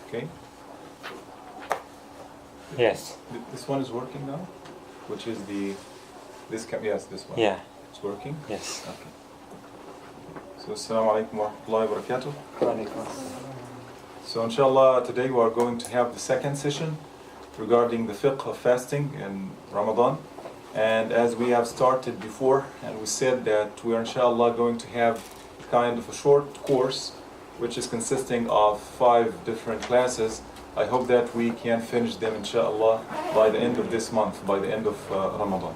Okay. Yes. This one is working now, which is yes, this one. Yeah. It's working. Yes. Okay. So assalamu alaikum wa rahmatullahi wa barakatuh. So inshallah today we are going to have the second session regarding the fiqh of fasting in Ramadan. And as we have started before, and we said that we are inshallah going to have kind of a short course which is consisting of 5 different classes. I hope that we can finish them inshallah by the end of this month, by the end of Ramadan.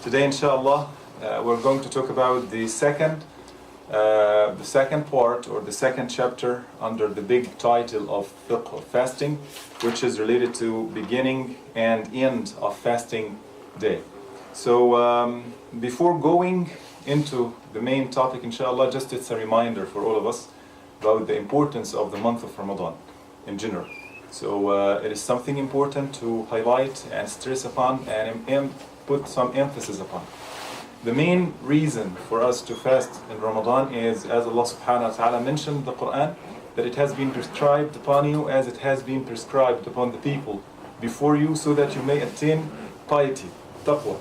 Today inshallah we're going to talk about the second part or the second chapter under the big title of Fiqh of Fasting, which is related to beginning and end of fasting day. So before going into the main topic inshallah, just it's a reminder for all of us about the importance of the month of Ramadan in general. So it is something important to highlight and stress upon and put some emphasis upon. The main reason for us to fast in Ramadan is, as Allah subhanahu wa ta'ala mentioned in the Quraan, that it has been prescribed upon you as it has been prescribed upon the people before you, so that you may attain piety, taqwa.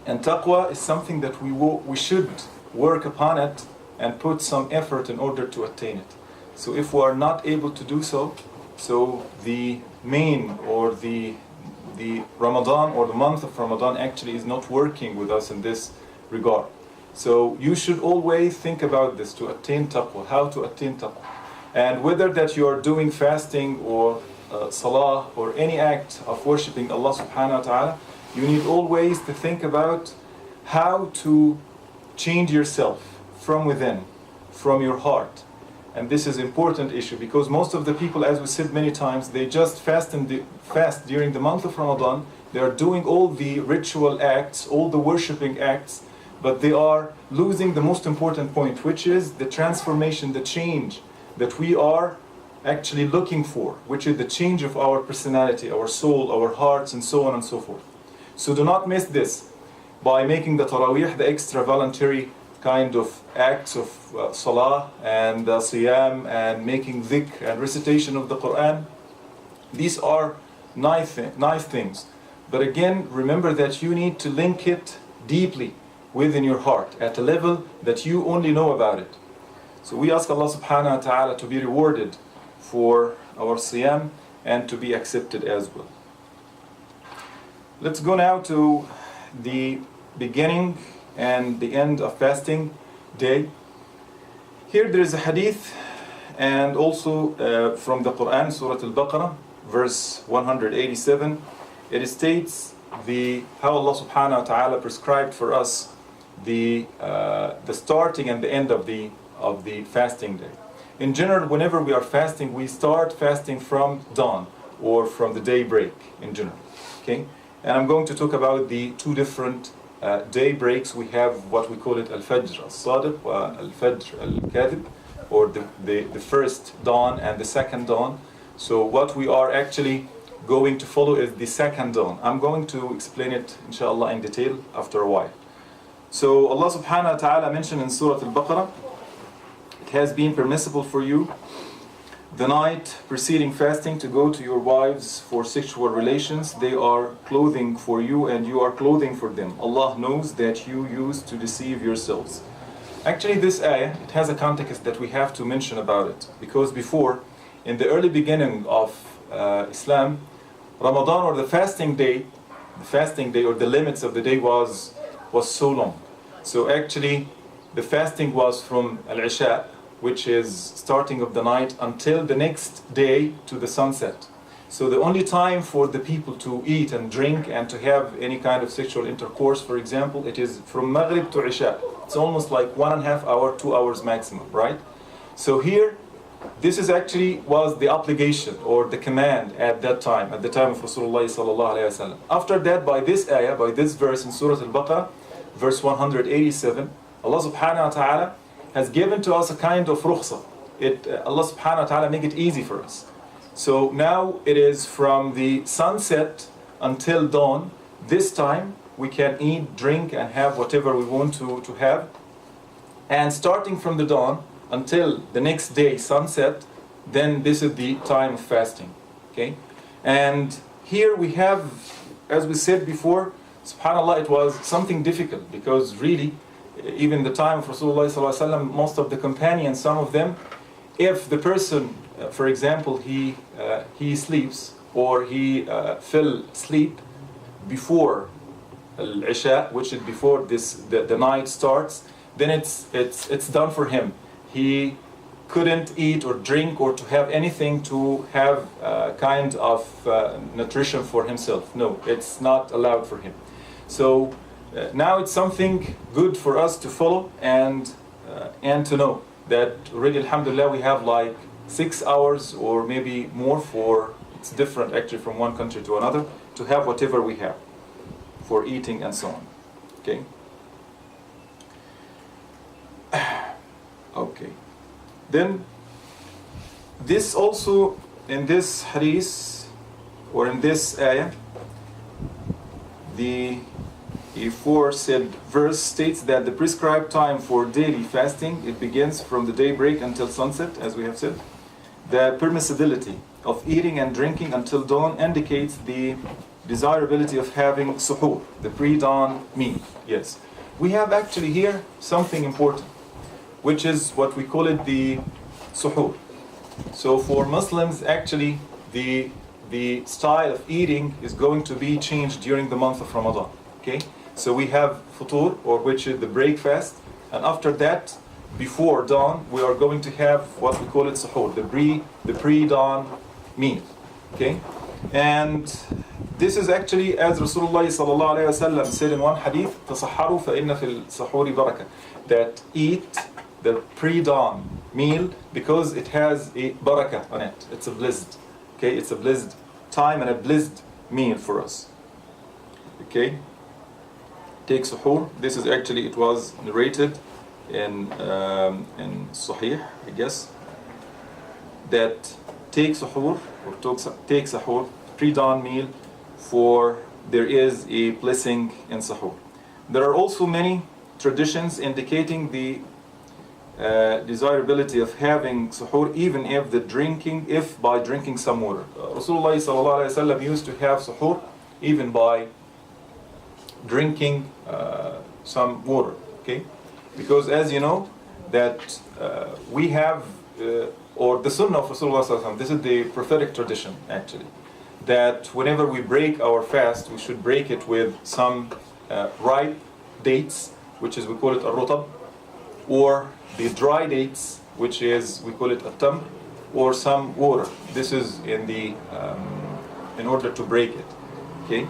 And taqwa is something that we should work upon it and put some effort in order to attain it. So if we are not able to do so, so the main or the Ramadan or the month of Ramadan actually is not working with us in this regard. So you should always think about this to attain taqwa, how to attain taqwa. And whether that you are doing fasting or salah or any act of worshipping Allah subhanahu wa ta'ala, you need always to think about how to change yourself from within, from your heart. And this is an important issue because most of the people, as we said many times, they just fast during the month of Ramadan. They are doing all the ritual acts, all the worshipping acts, but they are losing the most important point, which is the transformation, the change that we are actually looking for, which is the change of our personality, our soul, our hearts, and so on and so forth. So do not miss this by making the Taraweeh, the extra voluntary kind of acts of salah and siyam and making dhikr and recitation of the Qur'an. These are nice things. But again, remember that you need to link it deeply within your heart at a level that you only know about it. So we ask Allah subhanahu wa ta'ala to be rewarded for our siyam and to be accepted as well. Let's go now to the beginning and the end of fasting day. Here there is a hadith and also from the Qur'an, Surah Al-Baqarah, verse 187. It states how Allah subhanahu wa ta'ala prescribed for us the starting and the end of the fasting day. In general, whenever we are fasting, we start fasting from dawn or from the daybreak in general. Okay? And I'm going to talk about the 2 different day breaks. We have what we call it Al-Fajr Al-Sadiq or Al-Fajr Al-Kadhib, or the first dawn and the second dawn. So what we are actually going to follow is the second dawn. I'm going to explain it inshallah in detail after a while. So Allah subhanahu wa ta'ala mentioned in Surah Al-Baqarah, it has been permissible for you the night preceding fasting to go to your wives for sexual relations. They are clothing for you and you are clothing for them. Allah knows that you used to deceive yourselves. Actually, this ayah, it has a context that we have to mention about it. Because before, in the early beginning of Islam, Ramadan or the fasting day or the limits of the day was so long. So actually, the fasting was from Al-Isha, which is starting of the night, until the next day to the sunset. So the only time for the people to eat and drink and to have any kind of sexual intercourse, for example, it is from Maghrib to Isha. It's almost like 1.5 hour, 2 hours maximum, right? So here, this is actually was the obligation or the command at that time, at the time of Rasulullah sallallahu alaihi wasallam. After that, by this ayah, by this verse in Surah Al-Baqarah, verse 187, Allah subhanahu wa ta'ala has given to us a kind of rukhsa. Allah subhanahu wa ta'ala make it easy for us. So now it is from the sunset until dawn. This time we can eat, drink and have whatever we want to have. And starting from the dawn until the next day sunset, then this is the time of fasting. Okay? And here we have, as we said before, subhanAllah, it was something difficult, because really, even the time of Rasulullah sallallahu alaihi wasallam, most of the companions, some of them, if the person, for example, he sleeps, or he fell asleep before al-Isha, which is before the night starts, then it's done for him. He couldn't eat or drink or to have anything to have kind of nutrition for himself. No, it's not allowed for him. So now it's something good for us to follow and to know that really, alhamdulillah, we have like 6 hours or maybe more for, it's different actually from one country to another, to have whatever we have for eating and so on. Okay? Okay. Then this also, in this hadith or in this ayah, the aforesaid verse states that the prescribed time for daily fasting, it begins from the daybreak until sunset, as we have said. The permissibility of eating and drinking until dawn indicates the desirability of having suhoor, the pre-dawn meal. Yes. We have actually here something important, which is what we call it the suhoor. So for Muslims, actually, the style of eating is going to be changed during the month of Ramadan. Okay? So we have futur, or which is the breakfast, and after that, before dawn, we are going to have what we call it suhoor, the pre-dawn meal. Okay? And this is actually, as Rasulullah sallallahu alaihi wasallam said in one hadith, "Tasahharu fa inna fil sahuri barakah," that eat the pre-dawn meal because it has a barakah on it. It's a blessed, okay? It's a blessed time and a blessed meal for us. Okay? Take suhoor. This is actually, it was narrated in Sahih, I guess, that take suhoor, or take suhoor, pre-dawn meal, for there is a blessing in suhoor. There are also many traditions indicating the desirability of having suhoor, even if by drinking some water. Rasulullah sallallahu alaihi wasallam used to have suhoor even by drinking some water. Okay, because as you know that we have or the sunnah of Rasulullah sallallahu alaihi wasallam, this is the prophetic tradition actually, that whenever we break our fast, we should break it with some ripe dates, which is, we call it a-rutab, or the dry dates, which is, we call it a-tamr, or some water. This is in order to break it. Okay?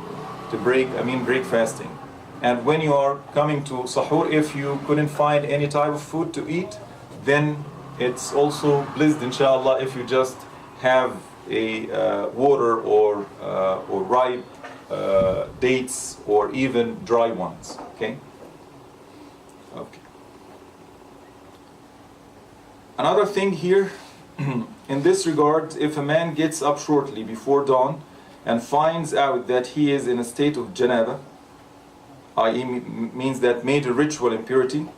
To break fasting. And when you are coming to sahur, if you couldn't find any type of food to eat, then it's also blessed, inshallah, if you just have a water or ripe dates, or even dry ones. Okay? Okay. Another thing here, in this regard, if a man gets up shortly before dawn and finds out that he is in a state of janaba, i.e. means that major ritual impurity,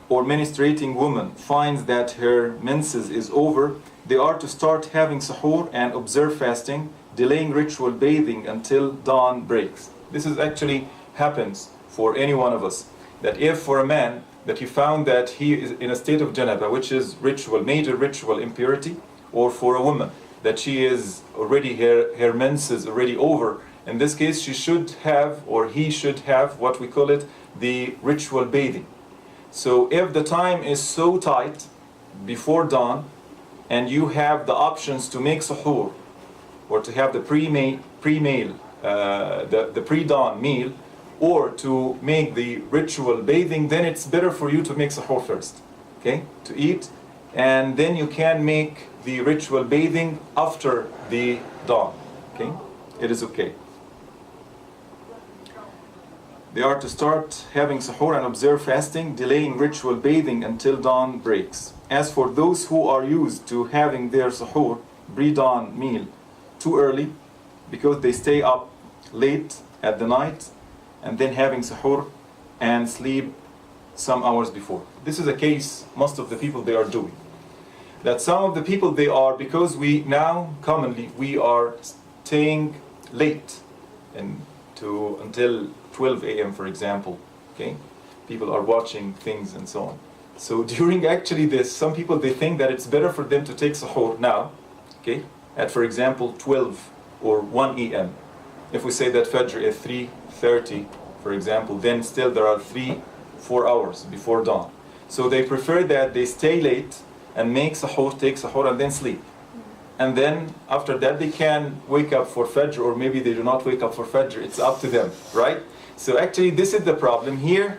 or menstruating woman finds that her menses is over, they are to start having suhoor and observe fasting, delaying ritual bathing until dawn breaks. This is actually happens for any one of us, that if for a man that he found that he is in a state of janaba, which is major ritual impurity, or for a woman that she is already, her menses already over, in this case she should have, or he should have, what we call it, the ritual bathing. So if the time is so tight before dawn, and you have the options to make suhoor, or to have the the pre-dawn meal, or to make the ritual bathing, then it's better for you to make suhoor first, okay, to eat, and then you can make the ritual bathing after the dawn. Okay, it is okay. They are to start having suhoor and observe fasting, delaying ritual bathing until dawn breaks. As for those who are used to having their suhoor, pre-dawn meal, too early, because they stay up late at the night, and then having suhoor and sleep some hours before. This is a case most of the people they are doing. that some of the people, they are, because we now commonly we are staying late and until 12 a.m. for example, okay? People are watching things and so on. So during actually this, some people, they think that it's better for them to take suhoor now, okay? At, for example, 12 or 1 a.m. If we say that Fajr is 3:30, for example, then still there are 3-4 hours before dawn. So they prefer that they stay late and make suhoor, take suhoor, and then sleep. And then after that they can wake up for Fajr, or maybe they do not wake up for Fajr. It's up to them, right? So actually this is the problem here.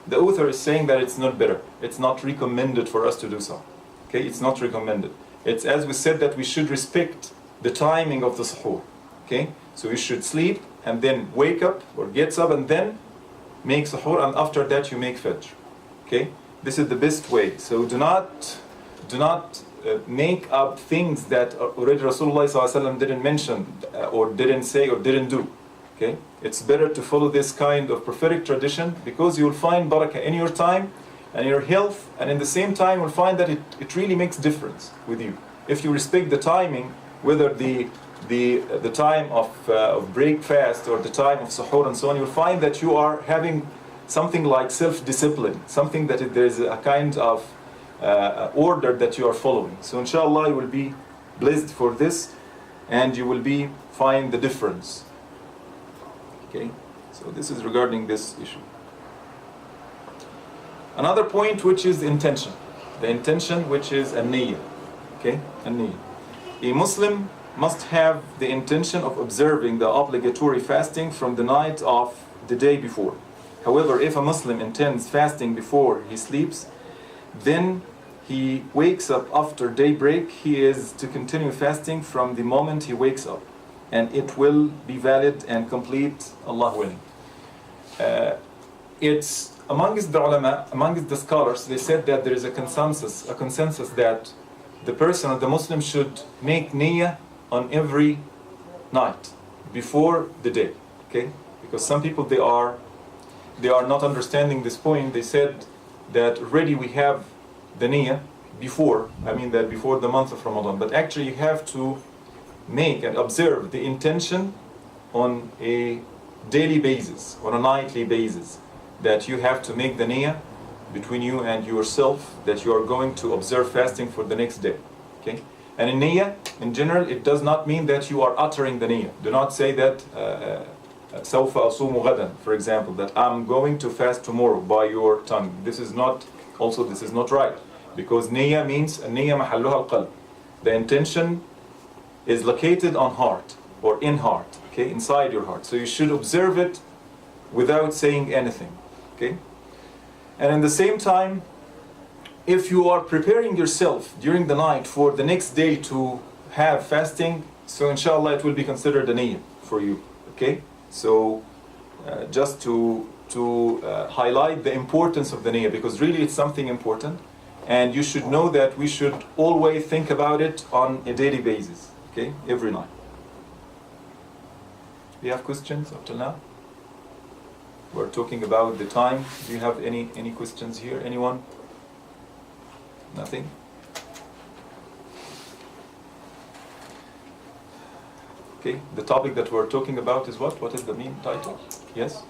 The author is saying that it's not better. It's not recommended for us to do so. Okay, it's not recommended. It's, as we said, that we should respect the timing of the suhoor. Okay, so you should sleep and then wake up or gets up and then make suhoor, and after that you make Fajr. Okay, this is the best way. So do not make up things that already Rasulullah ﷺ didn't mention or didn't say or didn't do. Okay, it's better to follow this kind of prophetic tradition, because you will find barakah in your time and your health, and in the same time you'll find that it really makes difference with you. If you respect the timing, whether the time of break fast or the time of suhoor and so on, you'll find that you are having something like self-discipline, something that there is a kind of order that you are following. So inshallah you will be blessed for this, and you will find the difference. Okay, so this is regarding this issue. Another point, which is intention. The intention, which is a niyyah. Okay, a niyyah. A Muslim must have the intention of observing the obligatory fasting from the night of the day before. However, if a Muslim intends fasting before he sleeps, then he wakes up after daybreak, he is to continue fasting from the moment he wakes up, and it will be valid and complete, Allah willing. It's amongst the ulama, amongst the scholars, they said that there is a consensus that the person or the Muslim should make niyyah on every night before the day. Okay, because some people they are not understanding this point. They said that already we have the niyyah before the month of Ramadan, but actually you have to make and observe the intention on a daily basis, on a nightly basis, that you have to make the niyyah between you and yourself that you are going to observe fasting for the next day. Okay, and in niyyah in general, it does not mean that you are uttering the niyyah. Do not say that سوف أصوم غدا, for example, that I'm going to fast tomorrow by your tongue. This is not right, because niyyah means niyyah محلها القلب. The intention is located on heart or in heart, okay, inside your heart. So you should observe it without saying anything, okay? And in the same time, if you are preparing yourself during the night for the next day to have fasting, so inshallah it will be considered a niyyah for you, okay? So just to highlight the importance of the niyyah, because really it's something important, and you should know that we should always think about it on a daily basis. Okay, every night. Do you have questions up till now? We're talking about the time. Do you have any questions here? Anyone? Nothing? Okay, the topic that we're talking about is what? What is the main title? Yes?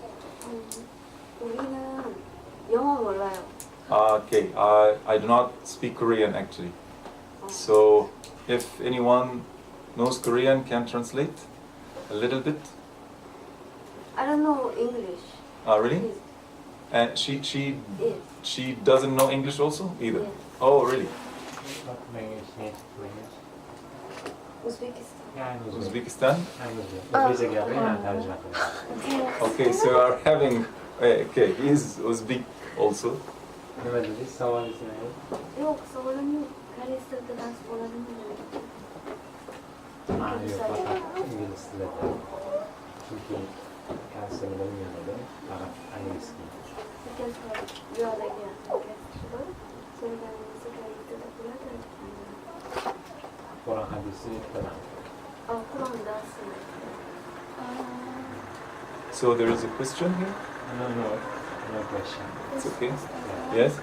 우리는 영어 몰라요. Okay, I do not speak Korean actually. So if anyone knows Korean, can translate a little bit. I don't know English. Really? Yes. And Yes. she doesn't know English also either. Yes. Oh, really? Uzbekistan. Uzbekistan? Okay, so you are having. Okay, he's Uzbek also. Yok, sorularını karıştırdılar, sorularını İngiliz dili. Çünkü kendisi bilmiyordu. Arap, İngiliz dili. Because you are like a festival, so you can karıştırdılar. Kur'an hadisi falan. Quraan does. So there is a question here? No question. It's okay. Yes?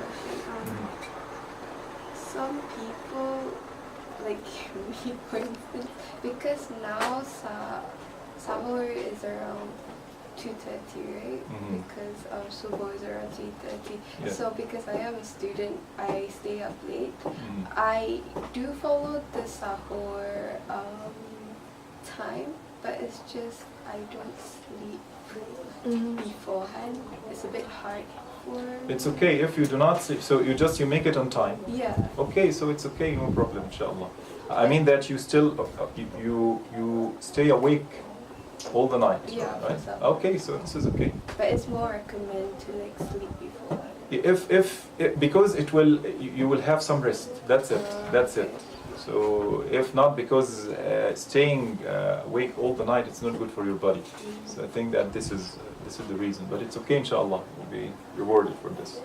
some people, like me for instance, because now sahur is around 2:30, right? Mhm. Because subuh is around 3:30. Yeah. So because I am a student, I stay up late. Mhm. I do follow the sahur time, but it's just I don't sleep beforehand. It's a bit hard for. It's okay if you do not sleep. So you make it on time. Yeah. Okay, so it's okay, no problem, inshallah. I mean that you still you stay awake all the night, Yeah, right? so. Okay, so this is okay. But it's more recommended to like sleep before. Because you will have some rest. That's it. That's it. So if not, because staying awake all the night, it's not good for your body. So I think that this is the reason. But it's okay, inshallah. You'll be rewarded for this.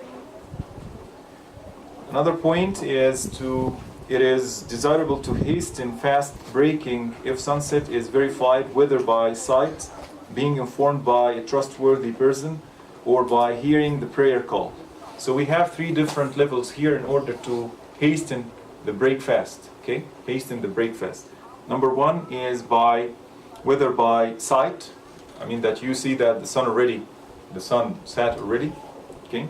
Another point is it is desirable to hasten fast breaking if sunset is verified, whether by sight, being informed by a trustworthy person, or by hearing the prayer call. So we have three different levels here in order to hasten the break fast. Okay, hasten the break fast. Number one is whether by sight, I mean that you see that the sun set already, okay,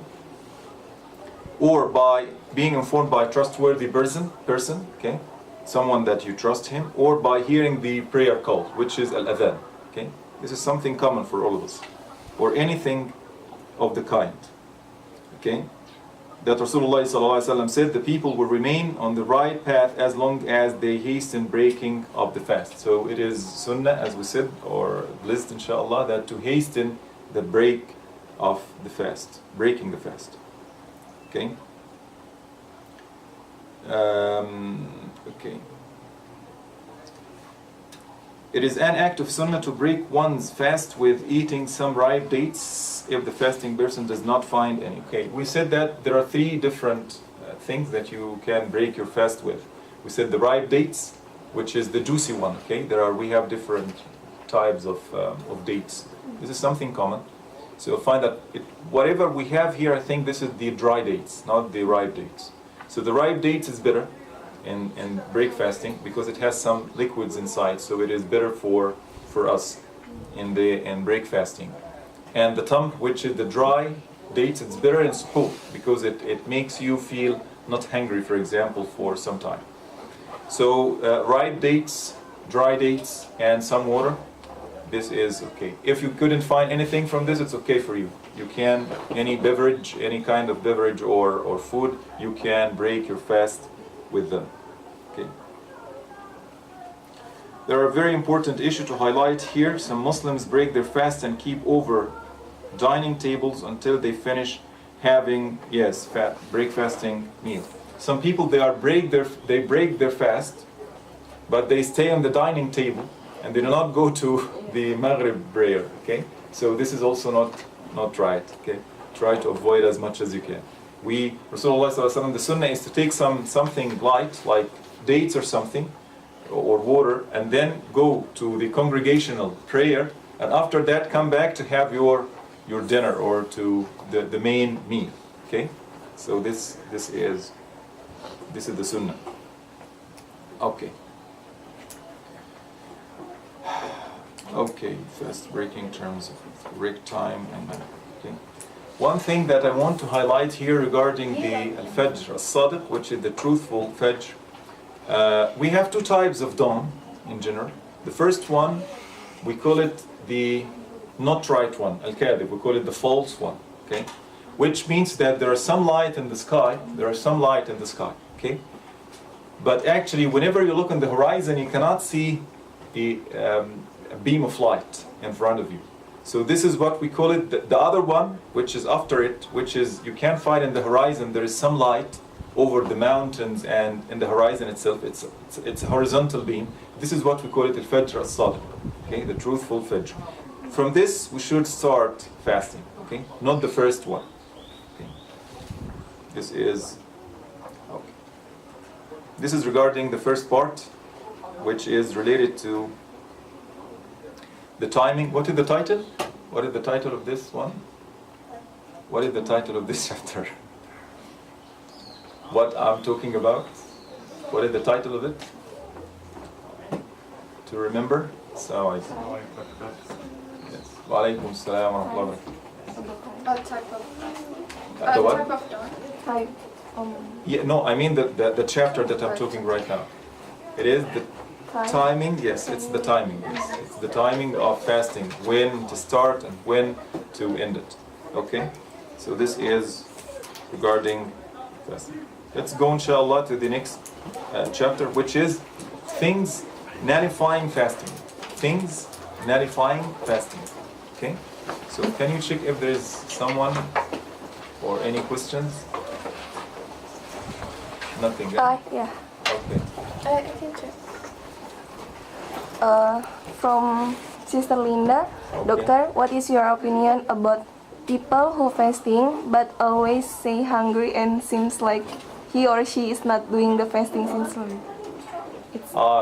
or by being informed by a trustworthy person, okay, someone that you trust him, or by hearing the prayer call, which is al-adhan, okay. This is something common for all of us, or anything of the kind, okay. That Rasulullah ﷺ said the people will remain on the right path as long as they hasten breaking of the fast. So it is sunnah, as we said, or blessed inshallah, that to hasten the break of the fast, breaking the fast. Okay. Okay. It is an act of sunnah to break one's fast with eating some ripe dates if the fasting person does not find any. Okay, we said that there are three different things that you can break your fast with. We said the ripe dates, which is the juicy one. Okay, we have different types of dates. This is something common. So you'll find that whatever we have here, I think this is the dry dates, not the ripe dates. So the ripe dates is better in break fasting because it has some liquids inside, so it is better for us in break fasting. And the tamr, which is the dry dates, it's better in suhoor because it makes you feel not hungry, for example, for some time. So ripe dates, dry dates, and some water. This is okay. If you couldn't find anything from this, it's okay for you. You can, any beverage, any kind of beverage or food, you can break your fast with them. Okay. There are a very important issue to highlight here. Some Muslims break their fast and keep over dining tables until they finish having, break fasting meal. Some people, they break their fast, but they stay on the dining table and they do not go to the Maghrib prayer. Okay, so this is also not right. Okay, try to avoid as much as you can. Rasulullah ﷺ, the sunnah is to take something light like dates or something, or water, and then go to the congregational prayer, and after that come back to have your dinner or to the main meal. Okay, so this is the sunnah. Okay. Okay, fast breaking terms of break time and okay. One thing that I want to highlight here regarding the al-fajr as-sadiq, which is the truthful fajr. We have two types of dawn in general. The first one, we call it the not right one, al-kadhib, we call it the false one, okay? Which means that there is some light in the sky, okay? But actually, whenever you look on the horizon, you cannot see a beam of light in front of you. So this is what we call it, the other one, which is after it, which is you can find in the horizon, there is some light over the mountains and in the horizon itself, it's a horizontal beam. This is what we call it al-fajr as-sadiq, okay, the truthful fajr. From this, we should start fasting, okay, not the first one. Okay. This is regarding the first part, which is related to the timing. What is the title? What is the title of this one? What is the title of this chapter? what I'm talking about? What is the title of it? To remember? So I. Yes. Wa alaikum assalam wa rahmatullahi wa barakatuh. A type of The what? type of dawn. Type. Yeah, no, I mean the chapter that I'm talking right now. It is the timing, yes, it's the timing. Yes. It's the timing of fasting, when to start and when to end it. Okay? So this is regarding fasting. Let's go inshallah to the next chapter, which is things nullifying fasting. Things nullifying fasting. Okay? So can you check if there is someone or any questions? Nothing. Yeah. Okay. I can check. From Sister Linda, Okay. Doctor, what is your opinion about people who fasting but always say hungry and seems like he or she is not doing the fasting sincerely?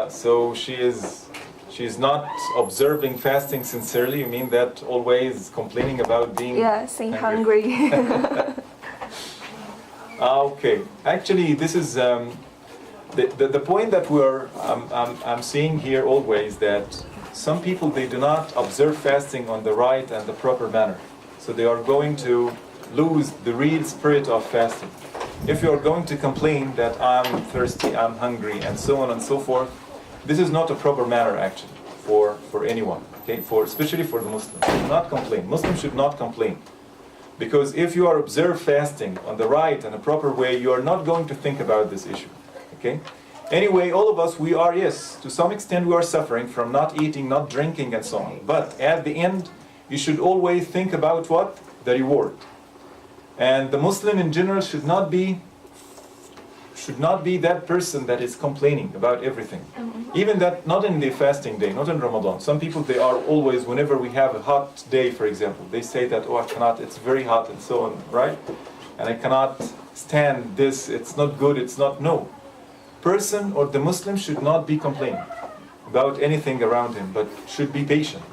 So she's not observing fasting sincerely. You mean that always complaining about being Say hungry. Okay. Actually, this is the point that I'm seeing here always, that some people, they do not observe fasting on the right and the proper manner. So they are going to lose the real spirit of fasting. If you are going to complain that I'm thirsty, I'm hungry, and so on and so forth, this is not a proper manner actually for anyone. Okay, especially for the Muslim. Do not complain. Muslims should not complain. Because if you are observe fasting on the right and a proper way, you are not going to think about this issue. Okay? Anyway, all of us, we are, yes, to some extent we are suffering from not eating, not drinking, and so on. But at the end, you should always think about what? The reward. And the Muslim in general should not be that person that is complaining about everything. Even that, not in the fasting day, not in Ramadan. Some people, they are always, whenever we have a hot day, for example, they say that, oh, I cannot, it's very hot, and so on, right? And I cannot stand this, it's not good, it's not, no. Person or the Muslim should not be complaining about anything around him, but should be patient.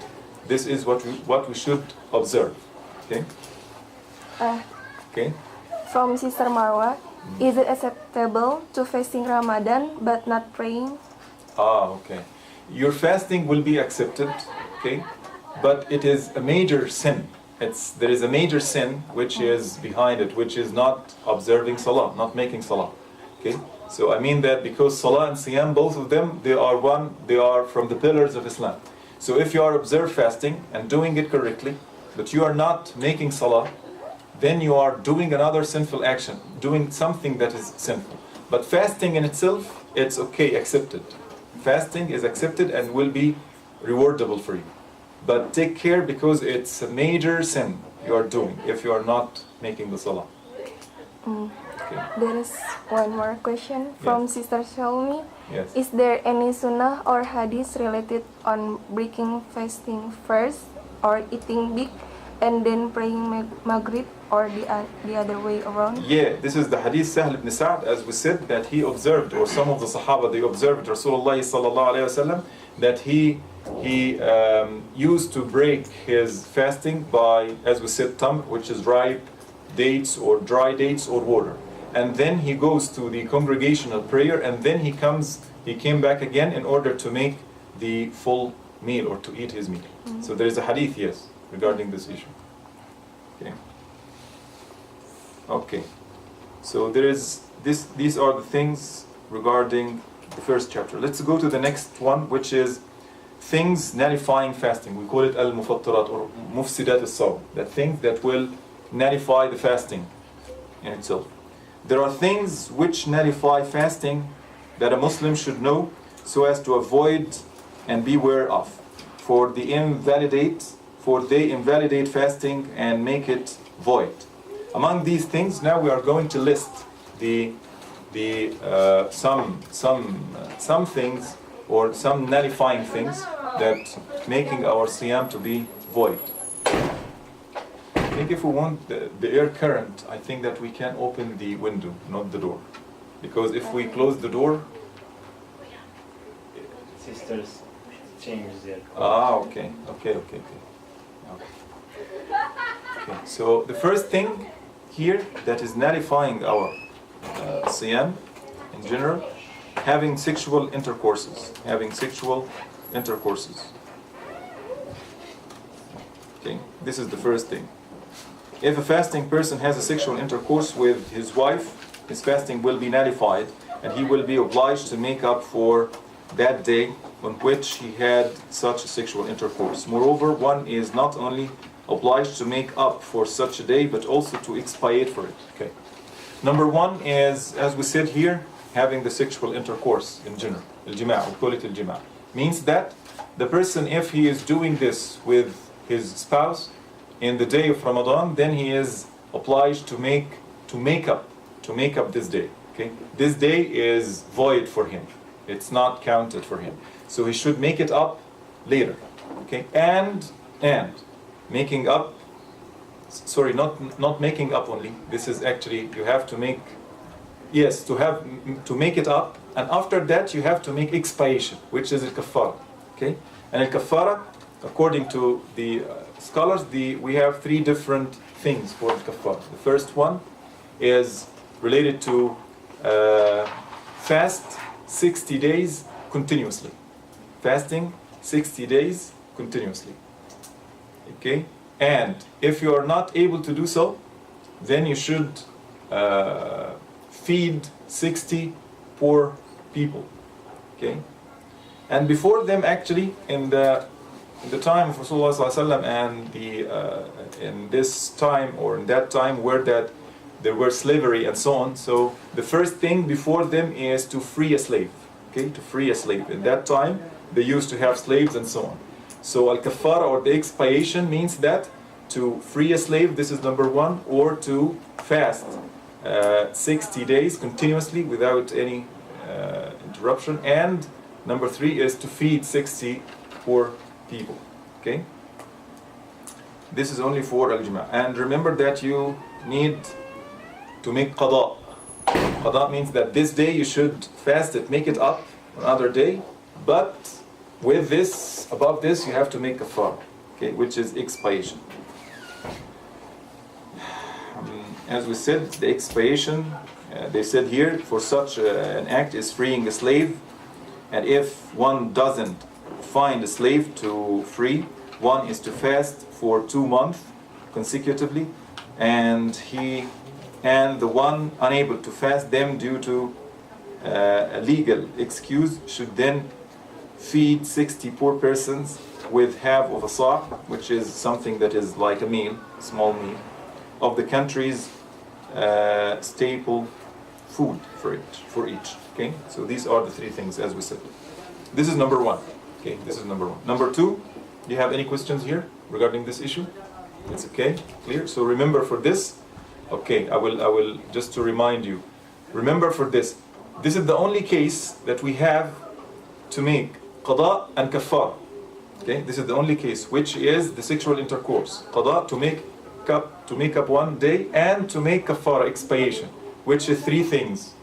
This is what we should observe. Okay? Okay? From Sister Marwa, is it acceptable to fasting Ramadan but not praying? Okay. Your fasting will be accepted, okay? But it is a major sin. There is a major sin which is behind it, which is not observing Salah, not making Salah. Okay? So I mean that because Salah and Siyam, both of them, they are from the pillars of Islam. So if you are observe fasting and doing it correctly, but you are not making Salah, then you are doing another sinful action, doing something that is sinful. But fasting in itself, it's okay, accepted. Fasting is accepted and will be rewardable for you. But take care, because it's a major sin you are doing if you are not making the Salah. Okay. There is one more question from Sister Shalmi. Yes. Is there any sunnah or hadith related on breaking fasting first, or eating big and then praying Maghrib, or the other way around? Yeah, this is the hadith Sahl ibn Sa'd, as we said, that he observed, or some of the Sahaba, they observed Rasulullah sallallahu alayhi wasallam, that he used to break his fasting by, as we said, tamr, which is ripe dates or dry dates or water. And then he goes to the congregational prayer, and then he came back again in order to make the full meal, or to eat his meal. So there is a hadith, yes, regarding this issue. Okay. Okay. So there is this. These are the things regarding the first chapter. Let's go to the next one, which is things nullifying fasting. We call it al-mufattirat or mufsidat as-sawm. That things that will nullify the fasting in itself. There are things which nullify fasting that a Muslim should know so as to avoid and beware of. For they invalidate fasting and make it void. Among these things, now we are going to list some things, or some nullifying things that making our siyam to be void. I think if we want the air current, I think that we can open the window, not the door. Because if we close the door... Sisters change their... Okay. So the first thing here that is nullifying our siyam in general, having sexual intercourses. Okay, this is the first thing. If a fasting person has a sexual intercourse with his wife, his fasting will be nullified, and he will be obliged to make up for that day on which he had such a sexual intercourse. Moreover, one is not only obliged to make up for such a day, but also to expiate for it. Okay. Number one is, as we said here, having the sexual intercourse in general. Al-jima', we call it al-jima'. Means that the person, if he is doing this with his spouse in the day of Ramadan, then he is obliged to make up this day. Okay? This day is void for him. It's not counted for him. So he should make it up later. Okay? And making up, sorry, not making up only. This is actually, you have to make, yes, to make it up, and after that you have to make expiation, which is al-kaffara. Okay? And al-kaffara, according to the scholars, we have three different things for al-kaffara. The first one is related to fast 60 days continuously. Fasting 60 days continuously. Okay? And if you are not able to do so, then you should feed 60 poor people. Okay? And before them, actually, in the time of Rasulullah ﷺ and in this time or in that time where there were slavery and so on, so the first thing before them is to free a slave. Okay? To free a slave. In that time, they used to have slaves and so on. So al-kaffara, or the expiation, means that to free a slave, this is number one, or to fast 60 days continuously without any interruption, and number three is to feed 60 poor people. Okay? This is only for al-jima'. And remember that you need to make qada. Qada means that this day you should fast it, make it up another day, but with this, above this, you have to make kafar, okay, which is expiation. As we said, the expiation, they said here, for such an act is freeing a slave, and if one doesn't find a slave to free, one is to fast for 2 months consecutively, and the one unable to fast them due to a legal excuse should then feed 60 poor persons with half of a sa', which is something that is like a meal, small meal, of the country's staple food for each. Okay, so these are the three things, as we said. This is number one. Okay, this is number one. Number two, do you have any questions here regarding this issue? It's okay, clear. So remember for this. Okay, I will just to remind you. Remember for this. This is the only case that we have to make qada and kafar. Okay, this is the only case, which is the sexual intercourse. Qada, to make up one day, and to make kafara, expiation, which is three things.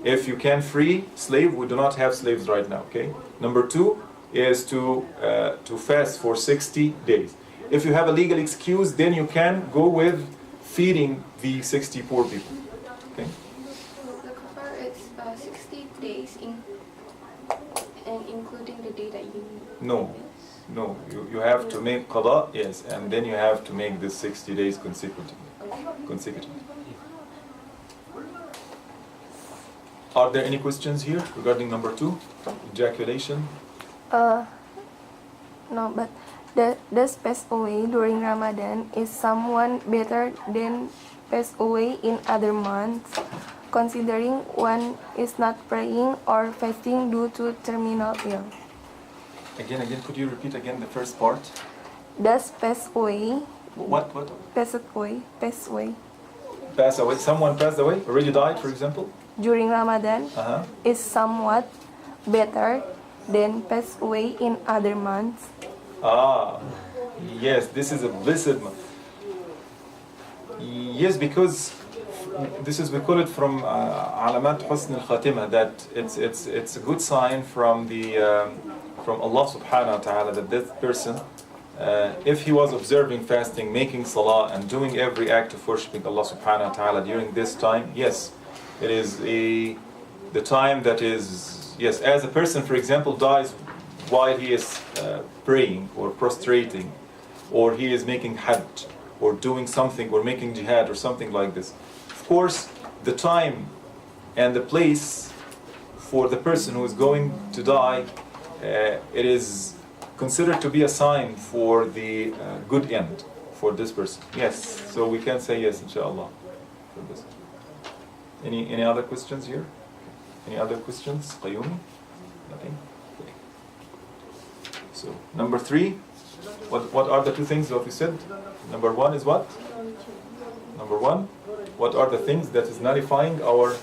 If you can free slave, we do not have slaves right now. Okay. Number two is to fast for 60 days. If you have a legal excuse, then you can go with feeding the 60 poor people. Okay. The kafar is 60 days and including the day that you... No, you have to make qada, yes, and then you have to make this 60 days consecutively. Are there any questions here regarding number two, ejaculation? No, but does pass away during Ramadan is someone better than pass away in other months, considering one is not praying or fasting due to terminal ill? Again, could you repeat again the first part? Does pass away? What? Pass away. Pass away. Someone passed away, already died, for example? During Ramadan is somewhat better than pass away in other months. Yes, this is a blessed month. Yes, because this is, we call it from alamat husn al-khatimah, that it's a good sign from Allah subhanahu wa ta'ala that this person, if he was observing fasting, making salah, and doing every act of worshipping Allah subhanahu wa ta'ala during this time, yes, It is the time that is, yes, as a person, for example, dies while he is praying or prostrating, or he is making hajj, or doing something, or making jihad, or something like this. Of course, the time and the place for the person who is going to die, it is considered to be a sign for the good end for this person. Yes, so we can say yes, inshallah, for this. Any other questions here? Any other questions? Qayyumi? Nothing? Okay. So, number 3, what are the two things that we said? Number 1 is what? Number 1, what are the things that is nullifying our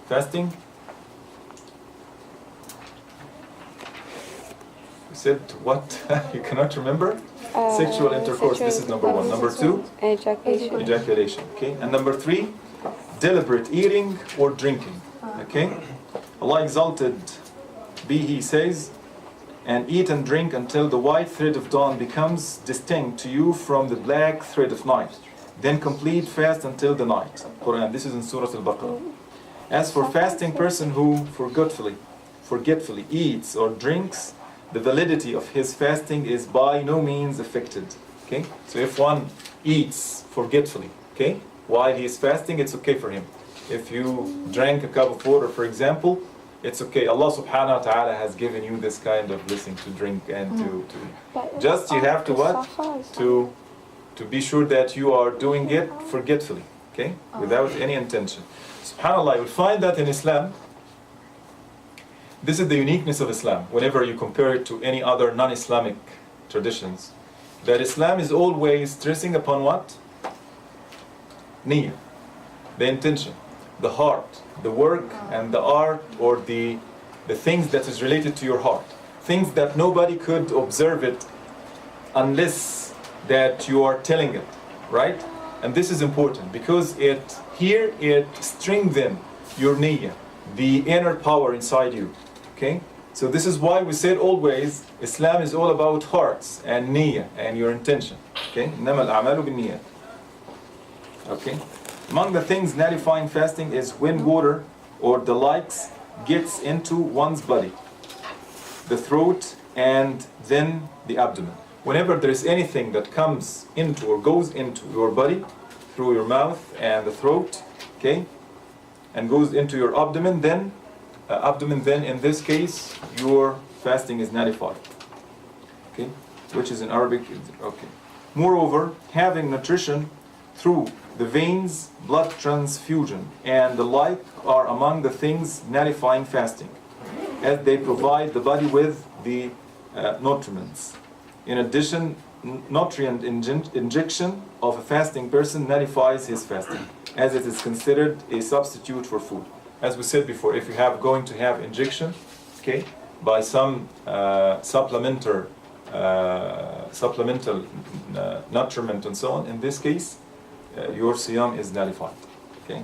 fasting? We said what? You cannot remember? Sexual intercourse, this is number 1. Number 2? Ejaculation. Ejaculation, okay? And number 3, deliberate eating or drinking, okay? Allah exalted be He says, and eat and drink until the white thread of dawn becomes distinct to you from the black thread of night. Then complete fast until the night. Quraan, this is in Surah Al-Baqarah. As for fasting person who forgetfully eats or drinks, the validity of his fasting is by no means affected. Okay? So if one eats forgetfully, okay, while he is fasting, it's okay for him. If you drank a cup of water, for example, it's okay. Allah subhanahu wa ta'ala has given you this kind of blessing to drink and to just you have to what? To be sure that you are doing it forgetfully, okay? Without any intention. SubhanAllah, you will find that in Islam, this is the uniqueness of Islam, whenever you compare it to any other non-Islamic traditions, that Islam is always stressing upon what? Niyyah, the intention, the heart, the work and the art, or the things that is related to your heart. Things that nobody could observe it unless that you are telling it, right? And this is important because it strengthens your niyyah, the inner power inside you. Okay? So this is why we said always Islam is all about hearts and niyyah and your intention. Okay? إنما الأعمال بالنيات. Okay? Among the things nullifying fasting is when water or the likes gets into one's body, the throat, and then the abdomen. Whenever there is anything that comes into or goes into your body through your mouth and the throat, okay, and goes into your abdomen, then in this case your fasting is nullified. Okay, which is in Arabic. Okay. Moreover, having nutrition through the veins, blood transfusion, and the like are among the things nullifying fasting, as they provide the body with the nutriments. In addition, nutrient injection of a fasting person nullifies his fasting, as it is considered a substitute for food. As we said before, if you have going to have injection, okay, by some supplemental nutriment and so on, in this case, your siyam is nullified. Okay,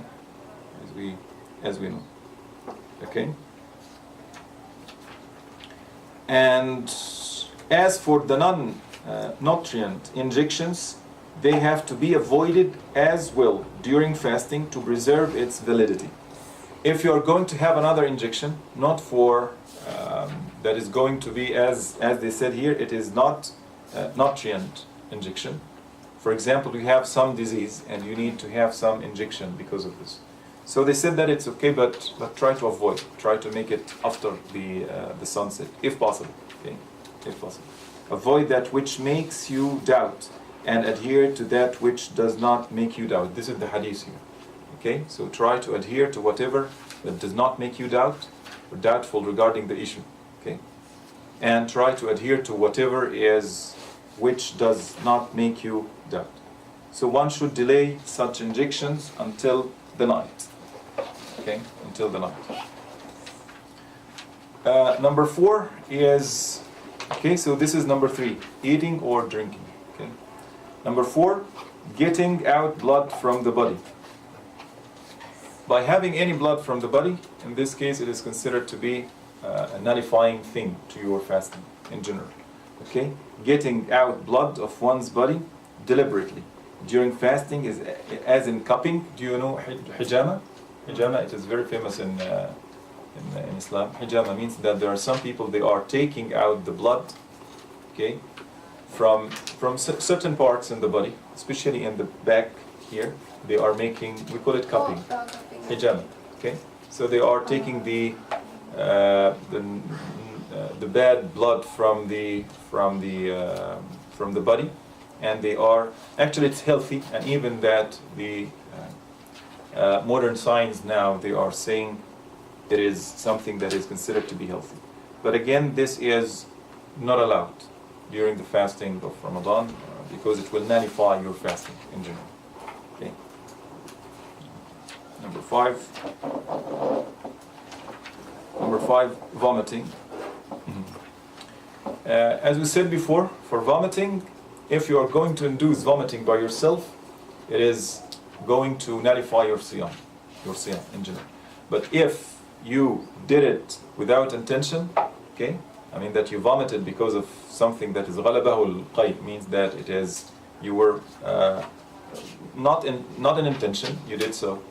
as we know. Okay, and as for the non-nutrient injections, they have to be avoided as well during fasting to preserve its validity. If you are going to have another injection, not for that is going to be as they said here, it is not nutrient injection. For example, you have some disease and you need to have some injection because of this. So they said that it's okay, but try to avoid. Try to make it after the sunset, if possible. Okay, if possible. Avoid that which makes you doubt, and adhere to that which does not make you doubt. This is the hadith here. Okay, so try to adhere to whatever that does not make you doubt or doubtful regarding the issue. Okay, and try to adhere to whatever is which does not make you doubt. So one should delay such injections until the night. Okay, until the night. Number 4 is, okay, so this is number 3, eating or drinking. Okay. Number 4, getting out blood from the body. By having any blood from the body, in this case it is considered to be a nullifying thing to your fasting in general. Okay, getting out blood of one's body deliberately during fasting is as in cupping. Do you know hijama? Hijama, it is very famous in Islam. Hijama means that there are some people, they are taking out the blood, okay, from certain parts in the body, especially in the back here. They are making, we call it cupping, hijama, okay. So they are taking the bad blood from the body, and they are actually, it's healthy, and even that the modern science now, they are saying it is something that is considered to be healthy. But again, this is not allowed during the fasting of Ramadan because it will nullify your fasting in general. Okay. Number five, vomiting. As we said before, for vomiting, if you are going to induce vomiting by yourself, it is going to nullify your siyam in general. But if you did it without intention, okay, I mean that you vomited because of something that is ghalabahu al-qayb, means that it is, you were not in intention, you did so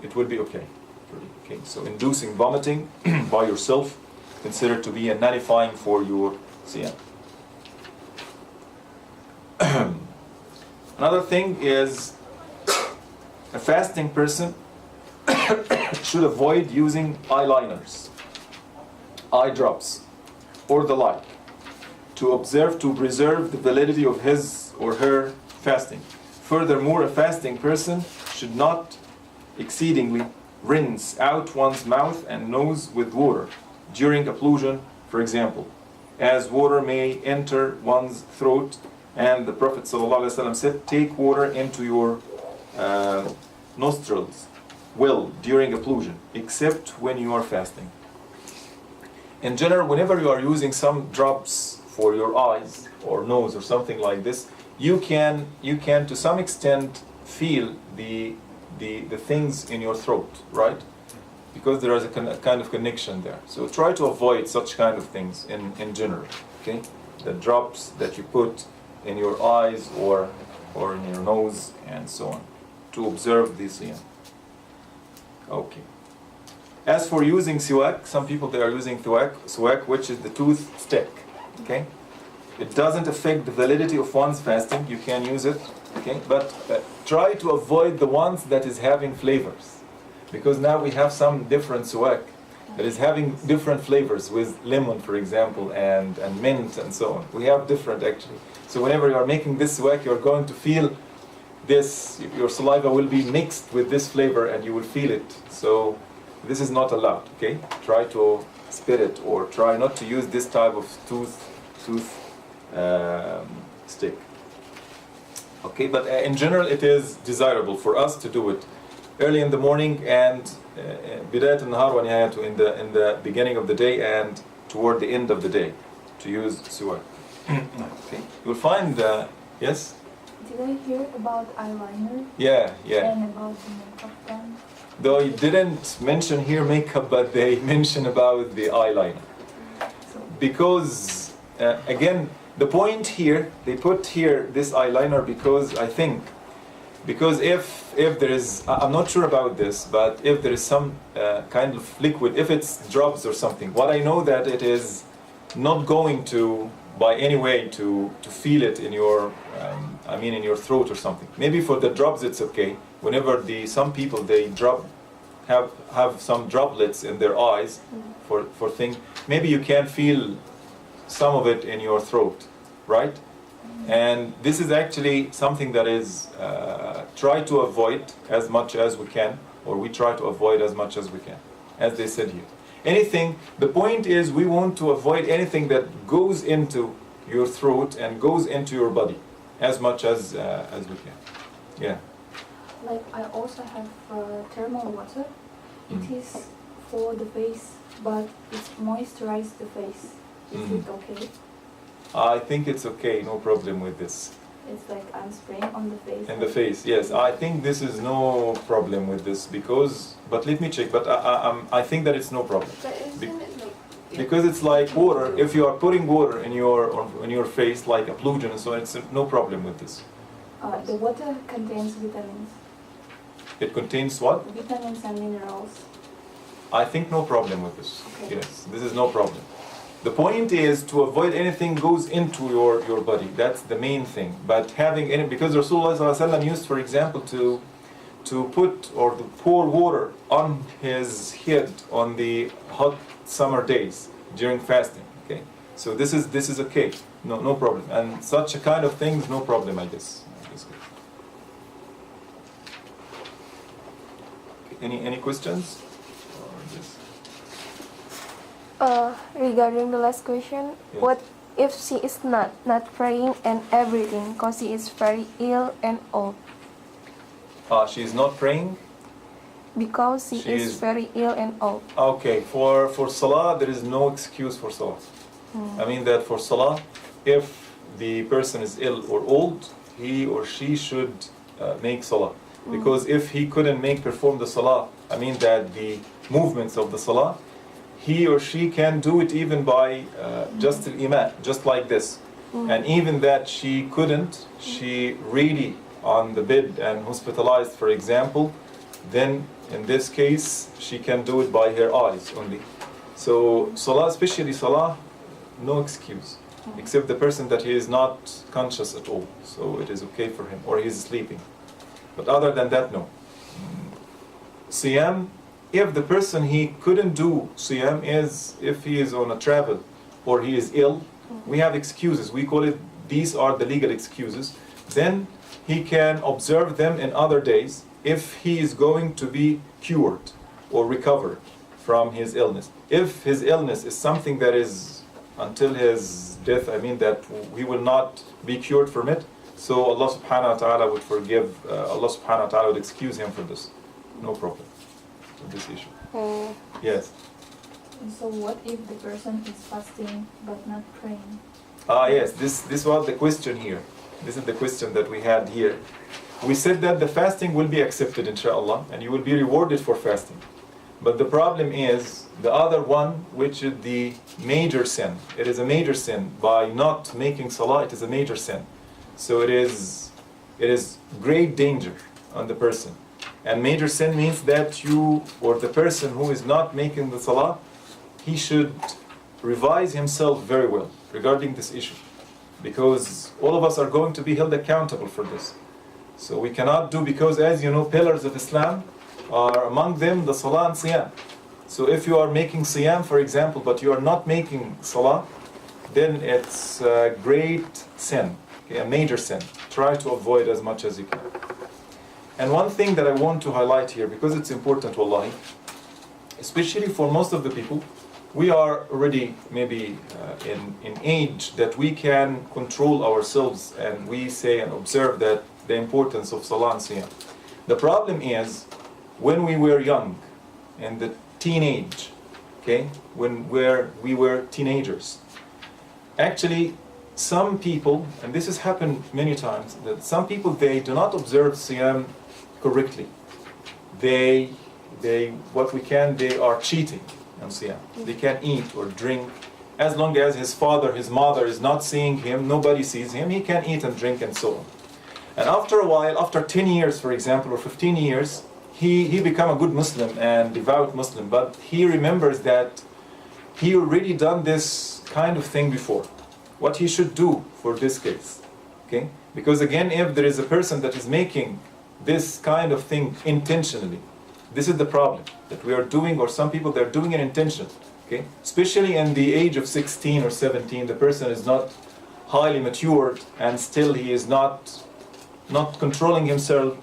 it will be okay. Okay, so inducing vomiting by yourself considered to be a nullifying for your siyam. Another thing is, a fasting person should avoid using eyeliners, eye drops, or the like, to preserve the validity of his or her fasting. Furthermore, a fasting person should not exceedingly rinse out one's mouth and nose with water during ablution, for example, as water may enter one's throat, and the Prophet ﷺ said, take water into your nostrils during ablution, except when you are fasting. In general, whenever you are using some drops for your eyes or nose or something like this, you can to some extent feel the things in your throat, right? Because there is a kind of connection there. So try to avoid such kind of things in general, okay? The drops that you put in your eyes or in your nose and so on, to observe this. Okay. As for using siwak, some people they are using siwak, which is the tooth stick. Okay, it doesn't affect the validity of one's fasting. You can use it. Okay, but try to avoid the ones that is having flavors, because now we have some different siwak that is having different flavors with lemon, for example, and mint and so on. We have different actually. So whenever you are making this siwak, you are going to feel this, your saliva will be mixed with this flavor and you will feel it. So this is not allowed, okay? Try to spit it, or try not to use this type of tooth stick. Okay, but in general it is desirable for us to do it early in the morning and bidayat al-nahar wa nihayatu, in the beginning of the day and toward the end of the day, to use siwak. Okay, you'll find, yes? Did I hear about eyeliner? Yeah. And about the makeup then? Though he didn't mention here makeup, but they mention about the eyeliner. Because, again, the point here, they put here this eyeliner because if there is, I'm not sure about this, but if there is some kind of liquid, if it's drops or something, what I know that it is not going to, by any way, to feel it in your, in your throat or something. Maybe for the drops it's okay. Whenever some people they have some droplets in their eyes for things, maybe you can feel some of it in your throat, right? And this is actually something that is try to avoid as much as we can, or we try to avoid as much as we can, as they said here. Anything, the point is we want to avoid anything that goes into your throat and goes into your body as much as we can. Yeah. Like I also have thermal water. It is for the face, but it moisturizes the face. Is it okay? I think it's okay, no problem with this. It's like I'm spraying on the face. In the face, yes. I think this is no problem with this because, but let me check. But I think that it's no problem. But isn't it like, because it's like water. If you are putting water in your face, like a pollution and so on, it's no problem with this. the water contains vitamins. It contains what? Vitamins and minerals. I think no problem with this. Okay. Yes, this is no problem. The point is to avoid anything goes into your body. That's the main thing. But having any, because Rasulullah ﷺ used, for example, to put or to pour water on his head on the hot summer days during fasting. Okay, so this is okay. No problem. And such a kind of things, no problem, I guess. Any questions? Regarding the last question, Yes. what if she is not praying and everything because she is very ill and old? She is not praying. Because she She is is- very ill and old. Okay, for salah there is no excuse for salah. I mean that for salah, if the person is ill or old, he or she should make salah. Because if he couldn't perform the salah, I mean that the movements of the salah, he or she can do it even by just al-iman, just like this. And even that she couldn't, she really on the bed and hospitalized, for example, then in this case she can do it by her eyes only. So salah, especially salah, no excuse, except the person that he is not conscious at all, so it is okay for him, or he is sleeping. But other than that, no. Siyam, if the person he couldn't do siyam is if he is on a travel or he is ill, we have excuses. We call it, these are the legal excuses. Then he can observe them in other days if he is going to be cured or recovered from his illness. If his illness is something that is until his death, I mean that he will not be cured from it, so Allah subhanahu wa ta'ala would forgive, Allah subhanahu wa ta'ala would excuse him for this. No problem with this issue. Yes. And so what if the person is fasting but not praying? Yes, this was the question here. This is the question that we had here. We said that the fasting will be accepted, inshallah, and you will be rewarded for fasting. But the problem is the other one, which is the major sin. It is a major sin. By not making salah, it is a major sin. So it is great danger on the person. And major sin means that you, or the person who is not making the salah, he should revise himself very well regarding this issue. Because all of us are going to be held accountable for this. So we cannot do, because as you know, pillars of Islam are among them the salah and siyam. So if you are making siyam, for example, but you are not making salah, then it's a great sin, okay, a major sin. Try to avoid as much as you can. And one thing that I want to highlight here, because it's important, wallahi, especially for most of the people, we are already maybe in age that we can control ourselves, and we say and observe that the importance of salah and siyam. The problem is when we were young, in the teenage, okay, when we were teenagers. Actually, some people, and this has happened many times, that some people, they do not observe siyam correctly. They are cheating on siyam. They can eat or drink as long as his father, his mother is not seeing him, nobody sees him, he can eat and drink and so on. And after a while, after 10 years, for example, or 15 years, he become a good Muslim and devout Muslim, but he remembers that he already done this kind of thing before. What he should do for this case, okay? Because again, if there is a person that is making this kind of thing intentionally, this is the problem that we are doing, or some people, they're doing it intentionally, okay? Especially in the age of 16 or 17, the person is not highly matured, and still he is not controlling himself,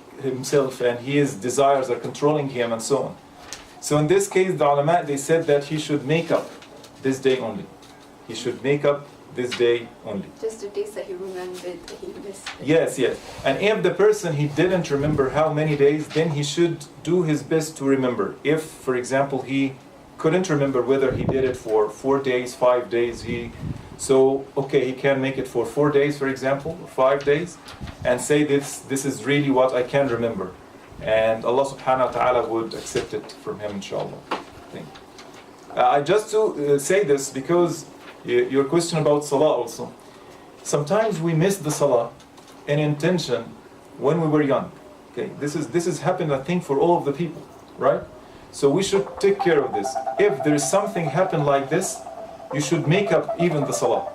and his desires are controlling him, and so on. So in this case, the ulama, they said that he should make up this day only. He should make up this day only. Just the days that he remembered that he missed. Yes. And if the person, he didn't remember how many days, then he should do his best to remember. If, for example, he couldn't remember whether he did it for 4 days, 5 days, he can make it for 4 days, for example, or 5 days, and say this is really what I can remember. And Allah subhanahu wa ta'ala would accept it from him, inshallah. I just to say this because your question about salah also. Sometimes we miss the salah in intention when we were young. Okay, this is happened, I think, for all of the people, right? So we should take care of this. If there is something happen like this, you should make up even the salah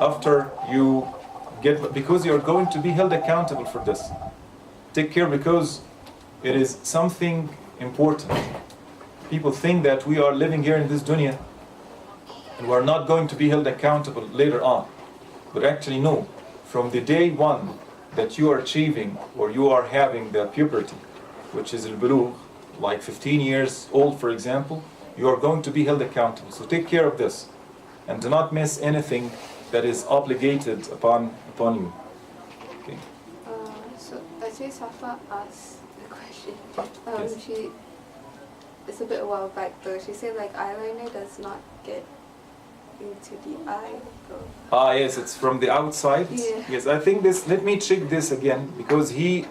after you get, because you are going to be held accountable for this. Take care, because it is something important. People think that we are living here in this dunya and we are not going to be held accountable later on. But actually no. From the day one that you are achieving or you are having the puberty, which is al-bulugh, like 15 years old for example, you are going to be held accountable. So take care of this and do not miss anything that is obligated upon you. Okay. So actually Safa asked the question. Yes. It's a bit a while back though. She said like eyeliner does not get into the eye. Yes, it's from the outside. Yeah. Yes, I think this. Let me check this again, because the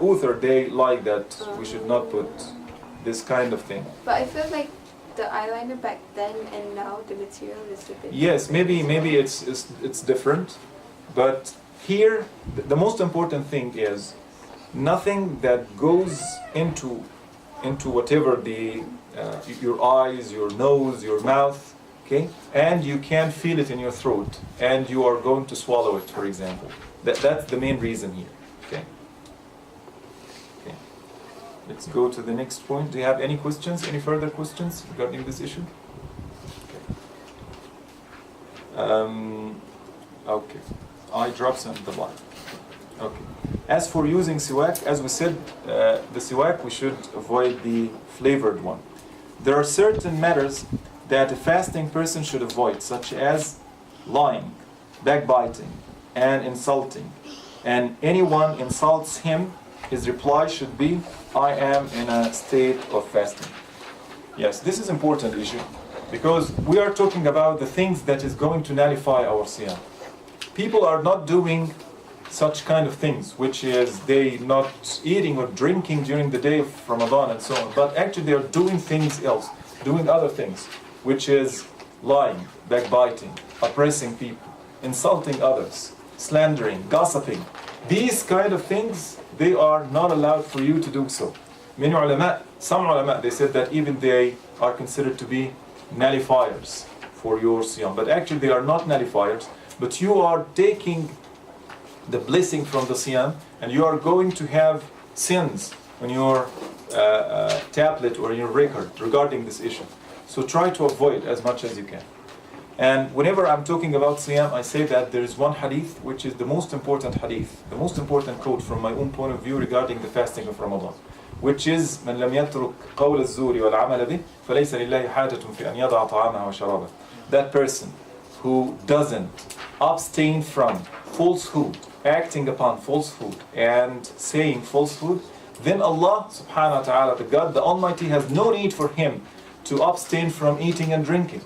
author, they like that we should not put this kind of thing. But I feel like the eyeliner back then and now the material is a bit. Yes, maybe it's different, but here the most important thing is nothing that goes into whatever your eyes, your nose, your mouth. Okay, and you can feel it in your throat, and you are going to swallow it, for example. That's the main reason here. Okay. Okay. Let's go to the next point. Do you have any questions? Any further questions regarding this issue? Okay. Okay. I dropped some of the line. Okay. As for using siwak, as we said, the siwak we should avoid the flavored one. There are certain matters that a fasting person should avoid, such as lying, backbiting, and insulting. And anyone insults him, his reply should be, I am in a state of fasting. Yes, this is an important issue, because we are talking about the things that is going to nullify our siyam. People are not doing such kind of things, which is they not eating or drinking during the day of Ramadan and so on, but actually they are doing things else, doing other things, which is lying, backbiting, oppressing people, insulting others, slandering, gossiping. These kind of things, they are not allowed for you to do so. Some ulama, they said that even they are considered to be nullifiers for your siyam. But actually they are not nullifiers, but you are taking the blessing from the siyam, and you are going to have sins on your tablet or your record regarding this issue. So try to avoid as much as you can. And whenever I'm talking about siyam, I say that there is one hadith which is the most important hadith, the most important quote from my own point of view regarding the fasting of Ramadan, which is من لم يترك قول الزور والعمل به فليس لله حاجة في أن يضع طعامه وشرابه. That person who doesn't abstain from falsehood, acting upon falsehood and saying falsehood, then Allah subhanahu wa ta'ala, the God, the Almighty, has no need for him to abstain from eating and drinking.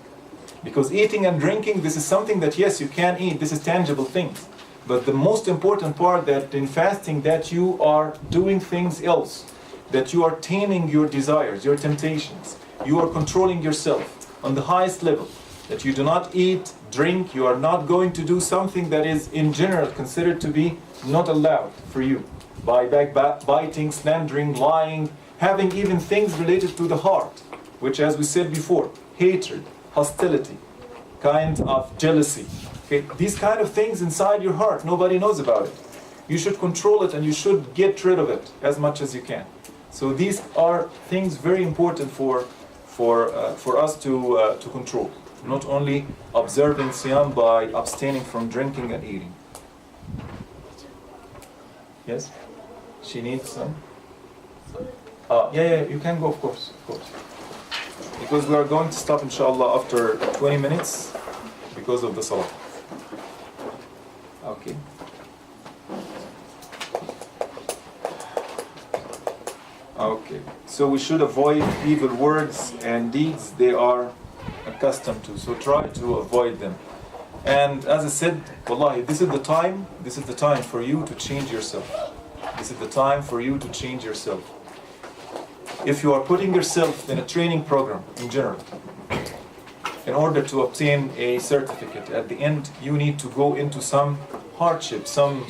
Because eating and drinking, this is something that yes, you can eat, this is tangible things. But the most important part that in fasting, that you are doing things else, that you are taming your desires, your temptations, you are controlling yourself on the highest level, that you do not eat, drink, you are not going to do something that is in general considered to be not allowed for you, by backbiting, slandering, lying, having even things related to the heart, which as we said before, hatred, hostility, kind of jealousy. Okay? These kind of things inside your heart, nobody knows about it. You should control it and you should get rid of it as much as you can. So these are things very important for us to control. Not only observing siyam by abstaining from drinking and eating. Yes? She needs some? Yeah, you can go, of course. Because we are going to stop inshallah after 20 minutes because of the salah. Okay. Okay. So we should avoid evil words and deeds they are accustomed to. So try to avoid them. And as I said, wallahi, this is the time for you to change yourself. This is the time for you to change yourself. If you are putting yourself in a training program in general, in order to obtain a certificate, at the end you need to go into some hardship, some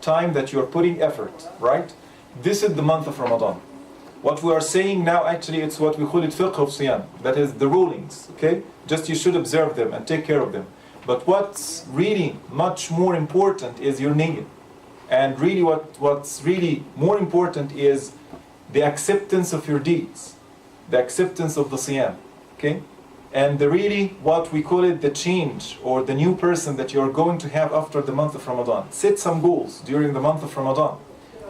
time that you are putting effort, right? This is the month of Ramadan. What we are saying now, actually, it's what we call it fiqh of siyam. That is the rulings, okay? Just you should observe them and take care of them. But what's really much more important is your niyyah. And really what's really more important is the acceptance of your deeds. The acceptance of the siyam, okay? And really what we call it the change or the new person that you're going to have after the month of Ramadan. Set some goals during the month of Ramadan.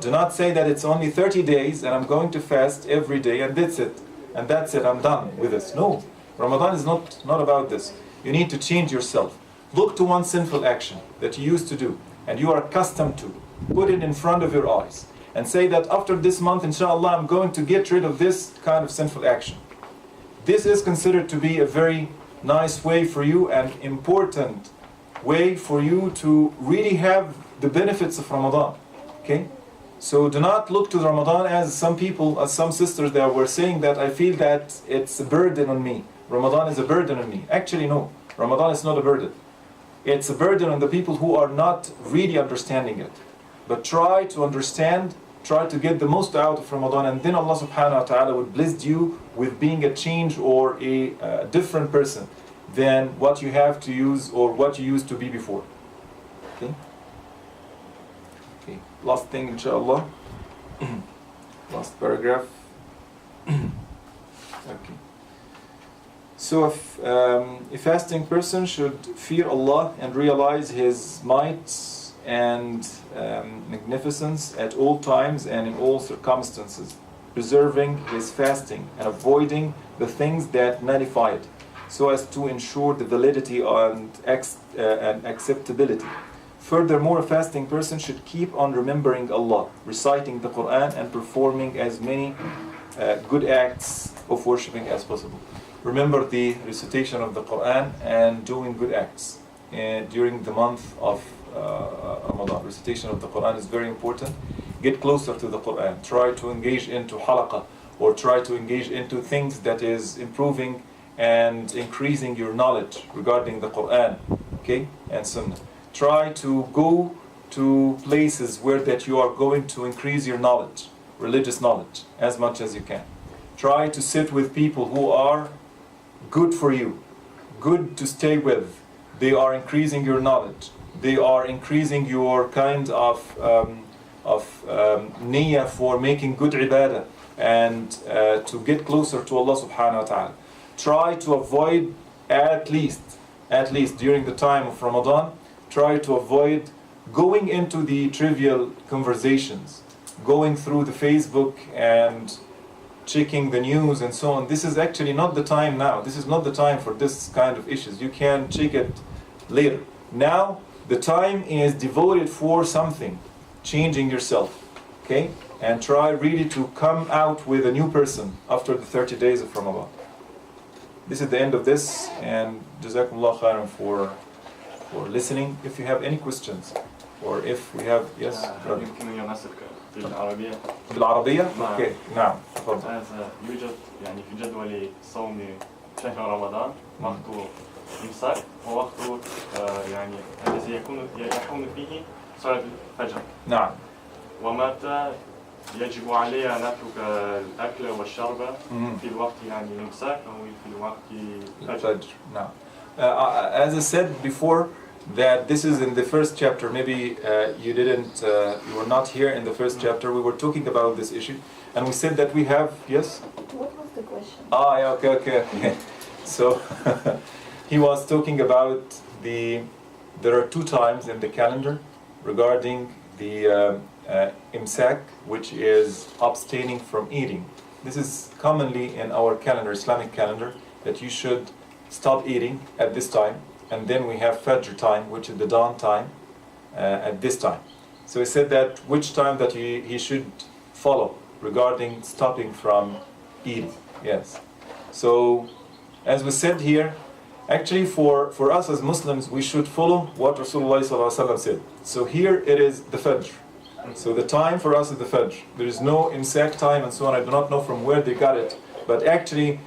Do not say that it's only 30 days and I'm going to fast every day and that's it. And that's it, I'm done with this. No, Ramadan is not about this. You need to change yourself. Look to one sinful action that you used to do and you are accustomed to. Put it in front of your eyes and say that after this month, inshallah, I'm going to get rid of this kind of sinful action. This is considered to be a very nice way for you and important way for you to really have the benefits of Ramadan. Okay? So do not look to Ramadan as some people, as some sisters that were saying that I feel that it's a burden on me. Ramadan is a burden on me. Actually, no. Ramadan is not a burden. It's a burden on the people who are not really understanding it. But try to understand, try to get the most out of Ramadan, and then Allah subhanahu wa ta'ala would bless you with being a change or a different person than what you have to use or what you used to be before. Okay? Okay. Last thing, inshallah. Last paragraph. Okay. So a fasting person should fear Allah and realize His might and magnificence at all times and in all circumstances, preserving his fasting and avoiding the things that nullify it, so as to ensure the validity and acceptability. Furthermore, a fasting person should keep on remembering Allah, reciting the Qur'an and performing as many good acts of worshipping as possible. Remember the recitation of the Qur'an and doing good acts during the month of Ramadan. Recitation of the Qur'an is very important. Get closer to the Qur'an. Try to engage into halaqah or try to engage into things that is improving and increasing your knowledge regarding the Qur'an, okay, and Sunnah. Try to go to places where that you are going to increase your knowledge, religious knowledge, as much as you can. Try to sit with people who are good for you, good to stay with. They are increasing your knowledge. They are increasing your kind of niyyah for making good ibadah and to get closer to Allah subhanahu wa ta'ala. Try to avoid at least during the time of Ramadan, try to avoid going into the trivial conversations, going through the Facebook and checking the news and so on. This is actually not the time now. This is not the time for this kind of issues. You can check it later. Now, the time is devoted for something, changing yourself, okay? And try really to come out with a new person after the 30 days of Ramadan. This is the end of this, and Jazakumullah khairan for listening. If you have any questions, or if we have, yes, brother. يمكن أن أسألك بالعربية. بالعربية؟ اوكي، نعم، تفضل. يوجد يعني في جدول صوم شهر رمضان وقت إمساك ووقت يعني الذي يكون فيه صلاة الفجر. نعم. ومتى يجب علي أن أترك الأكل والشرب في الوقت يعني الإمساك أو في الوقت الفجر. نعم. As I said before, that this is in the first chapter. Maybe you were not here in the first chapter. We were talking about this issue, and we said that we have, yes? What was the question? Yeah, okay. So, he was talking about there are 2 times in the calendar regarding the imsak, which is abstaining from eating. This is commonly in our calendar, Islamic calendar, that you should stop eating at this time, and then we have Fajr time, which is the dawn time, at this time. So he said that which time that he should follow regarding stopping from eating. Yes. So, as we said here, actually for us as Muslims, we should follow what Rasulullah ﷺ said. So here it is the Fajr. So the time for us is the Fajr. There is no imsak time and so on. I do not know from where they got it, but actually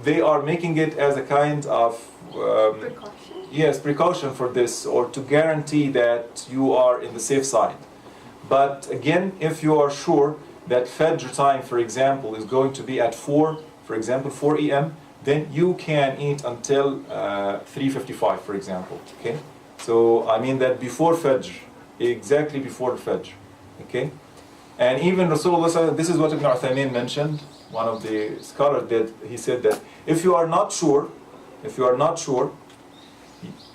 they are making it as a kind of Precaution? Yes, precaution for this, or to guarantee that you are in the safe side. But again, if you are sure, that Fajr time, for example, is going to be at 4, for example, 4 a.m., then you can eat until 3:55, for example. Okay? So I mean that before Fajr, exactly before Fajr. Okay? And even Rasulullah, this is what Ibn Uthaymeen mentioned, one of the scholars, that he said that if you are not sure,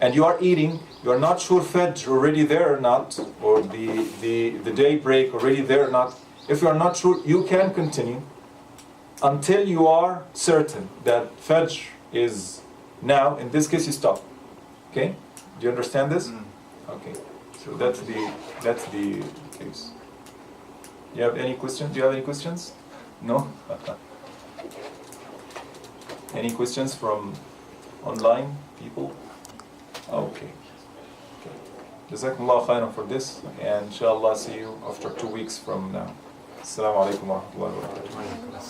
and you are eating, you are not sure Fajr already there or not, or the daybreak already there or not, if you are not sure, you can continue until you are certain that Fajr is now. In this case, you stop. Okay? Do you understand this? Okay. So that's the case. You have any questions? Do you have any questions? No? Any questions from online people? Okay. Jazakumullah khairan for this, and inshallah see you after 2 weeks from now. Assalamu alaikum wa rahmatullahi wa barakatuh.